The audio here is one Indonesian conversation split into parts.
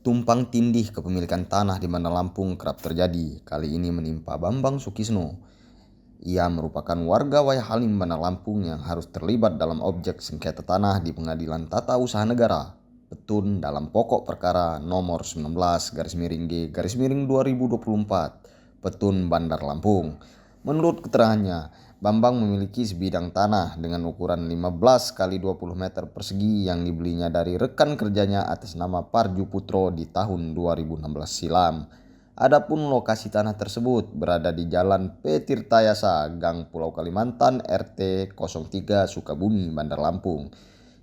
Tumpang tindih kepemilikan tanah di Bandar Lampung kerap terjadi. Kali ini menimpa Bambang Sukisno. Ia merupakan warga Wayahalim, Bandar Lampung yang harus terlibat dalam objek sengketa tanah di Pengadilan Tata Usaha Negara Petun dalam pokok perkara nomor 19/G/2024 Petun, Bandar Lampung. Menurut keterangannya, Bambang memiliki sebidang tanah dengan ukuran 15 kali 20 meter persegi yang dibelinya dari rekan kerjanya atas nama Parju Putro di tahun 2016 silam. Adapun lokasi tanah tersebut berada di Jalan P. Tirtayasa, Gang Pulau Kalimantan, RT 03 Sukabumi, Bandar Lampung.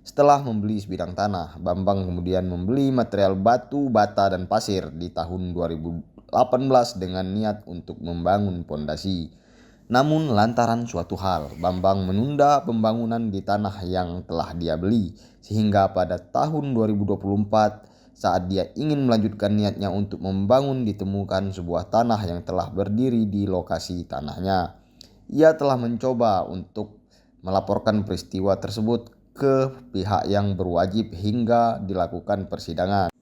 Setelah membeli sebidang tanah, Bambang kemudian membeli material batu, bata, dan pasir di tahun 2018 dengan niat untuk membangun pondasi. Namun lantaran suatu hal, Bambang menunda pembangunan di tanah yang telah dia beli, sehingga pada tahun 2024 saat dia ingin melanjutkan niatnya untuk membangun ditemukan sebuah tanah yang telah berdiri di lokasi tanahnya. Ia telah mencoba untuk melaporkan peristiwa tersebut ke pihak yang berwajib hingga dilakukan persidangan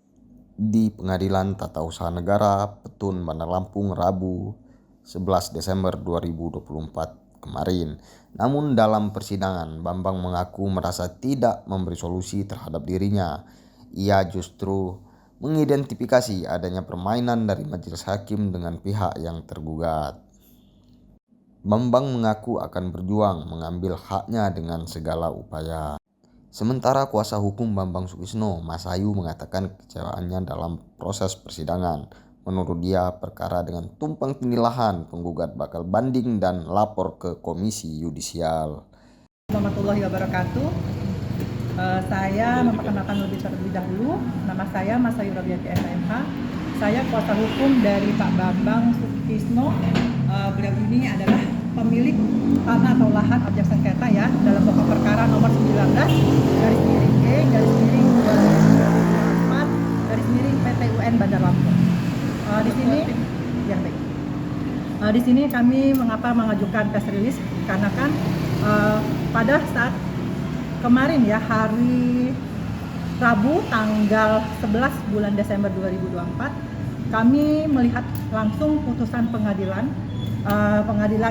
di Pengadilan Tata Usaha Negara Petun, Bandar Lampung, Rabu 11 Desember 2024 kemarin. Namun dalam persidangan, Bambang mengaku merasa tidak memberi solusi terhadap dirinya. Ia justru mengidentifikasi adanya permainan dari majelis hakim dengan pihak yang tergugat. Bambang mengaku akan berjuang mengambil haknya dengan segala upaya. Sementara kuasa hukum Bambang Sukisno, Mas Ayu, mengatakan kekecewaannya dalam proses persidangan. Menurut dia, perkara dengan tumpang tindih lahan, penggugat bakal banding dan lapor ke Komisi Yudisial. Warahmatullahi wabarakatuh. Saya memperkenalkan terlebih dahulu. Nama saya Mas Ayu Rabiati SMH. Saya kuasa hukum dari Pak Bambang Sukisno. Beliau ini adalah pemilik tanah atau lahan objek sengketa ya dalam pokok perkara nomor 19/G/2024/PT UN Bandar Lampung. Di sini kami mengapa mengajukan press release karena kan pada saat kemarin ya hari Rabu tanggal 11 bulan Desember 2024 kami melihat langsung putusan pengadilan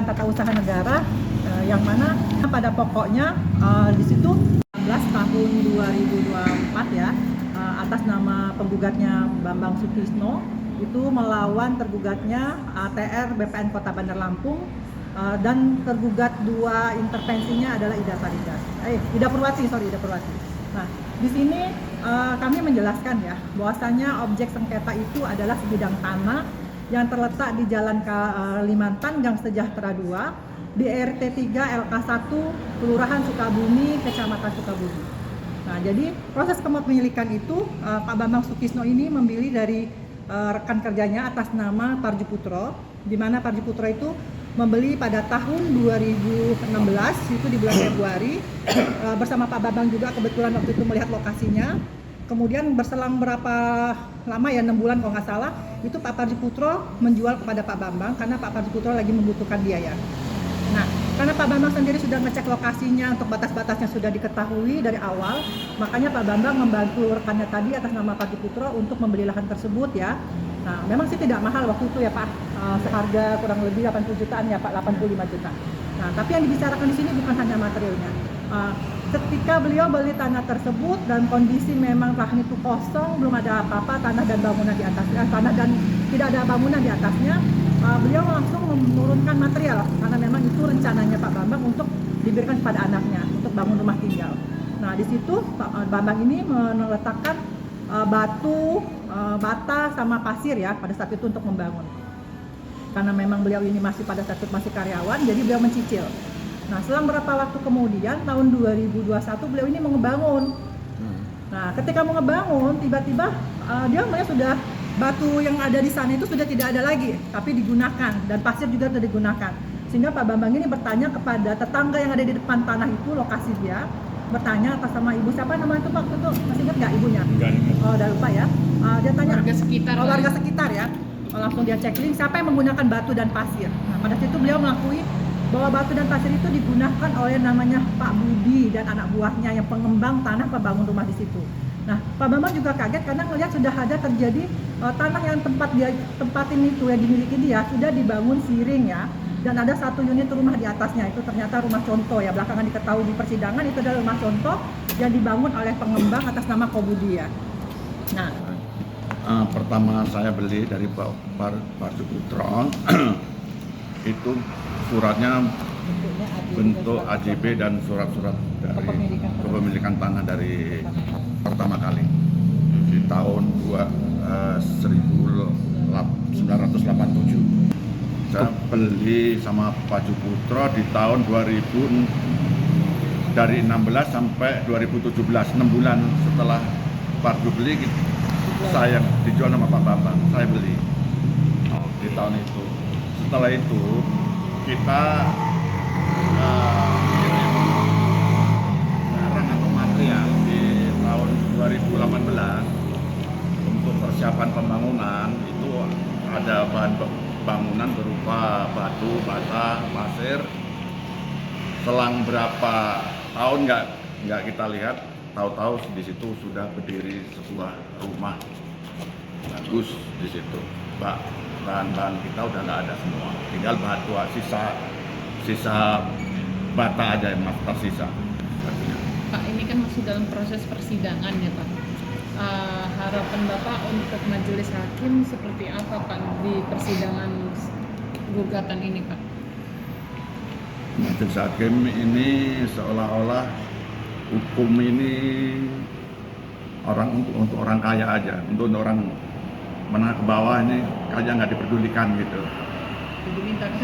Tata Usaha Negara yang mana pada pokoknya di situ 16 tahun 2024 ya atas nama penggugatnya Bambang Sukisno itu melawan tergugatnya ATR BPN Kota Bandar Lampung dan tergugat dua intervensinya adalah Ida Purwati. Nah, di sini kami menjelaskan ya bahwasanya objek sengketa itu adalah sebidang tanah yang terletak di Jalan Kalimantan Gang Sejahtera 2 di RT 3 LK 1 Kelurahan Sukabumi, Kecamatan Sukabumi. Nah, jadi proses kepemilikan itu Pak Bambang Sukisno ini membeli dari rekan kerjanya atas nama Parju Putro, di mana Parju Putro itu membeli pada tahun 2016 itu di bulan Februari bersama Pak Bambang juga kebetulan waktu itu melihat lokasinya. Kemudian berselang berapa lama ya 6 bulan kalau nggak salah itu Pak Parju Putro menjual kepada Pak Bambang karena Pak Parju Putro lagi membutuhkan biaya. Nah, karena Pak Bambang sendiri sudah ngecek lokasinya untuk batas-batasnya sudah diketahui dari awal, makanya Pak Bambang membantu rekannya tadi atas nama Parju Putro untuk membeli lahan tersebut ya. Nah, memang sih tidak mahal waktu itu ya Pak, seharga kurang lebih 80 jutaan ya Pak, 85 juta. Nah, tapi yang dibicarakan di sini bukan hanya materialnya. Ketika beliau beli tanah tersebut dan kondisi memang lahan itu kosong, belum ada apa-apa, tanah dan bangunan di atasnya, tanah dan tidak ada bangunan di atasnya, beliau langsung menurunkan material karena memang itu rencananya Pak Bambang untuk diberikan kepada anaknya untuk bangun rumah tinggal. Nah, di situ Pak Bambang ini meletakkan batu, bata sama pasir ya pada saat itu untuk membangun. Karena memang beliau ini masih pada saat itu masih karyawan, jadi beliau mencicil. Nah, selang berapa waktu kemudian tahun 2021 beliau ini mau ngebangun. Nah, ketika mau ngebangun tiba-tiba dia melihat sudah batu yang ada di sana itu sudah tidak ada lagi, tapi digunakan dan pasir juga sudah digunakan. Sehingga Pak Bambang ini bertanya kepada tetangga yang ada di depan tanah itu, lokasi dia, bertanya atas sama ibu siapa nama itu Pak, itu masih ingat nggak ibunya? Oh, udah lupa ya. Dia tanya warga sekitar ya. Langsung dia cek link siapa yang menggunakan batu dan pasir. Nah, pada situ beliau mengakui bahwa batu dan pasir itu digunakan oleh namanya Pak Budi dan anak buahnya yang pengembang tanah pembangun rumah di situ. Nah, Pak Bambang juga kaget karena melihat sudah ada terjadi tanah yang tempatin itu yang dimiliki dia sudah dibangun siring ya, dan ada satu unit rumah di atasnya, itu ternyata rumah contoh ya, belakangan diketahui di persidangan itu adalah rumah contoh yang dibangun oleh pengembang atas nama Kobudi ya. Nah, pertama saya beli dari Pak Suputra itu suratnya bentuk AJB dan surat-surat dari kepemilikan tanah dari pertama kali di tahun 1987. Saya beli sama Pak Suputra di tahun 2000, dari 16 sampai 2017, 6 bulan setelah Pak beli, saya dijual sama Pak Bambang, saya beli di tahun itu. Setelah itu kita barang atau material di tahun 2018 untuk persiapan pembangunan itu ada bahan bangunan berupa batu, bata, pasir. Selang berapa tahun nggak kita lihat, tahu-tahu di situ sudah berdiri sebuah rumah bagus di situ. Bahan-bahan kita udah nggak ada semua, tinggal batu, sisa bata aja yang masih tersisa. Pak, ini kan masih dalam proses persidangan ya Pak. Harapan Bapak untuk majelis hakim seperti apa Pak di persidangan gugatan ini Pak? Majelis hakim ini seolah-olah hukum ini untuk orang kaya aja, untuk orang menengah ke bawah ini kaya nggak diperdulikan gitu. Dimintakan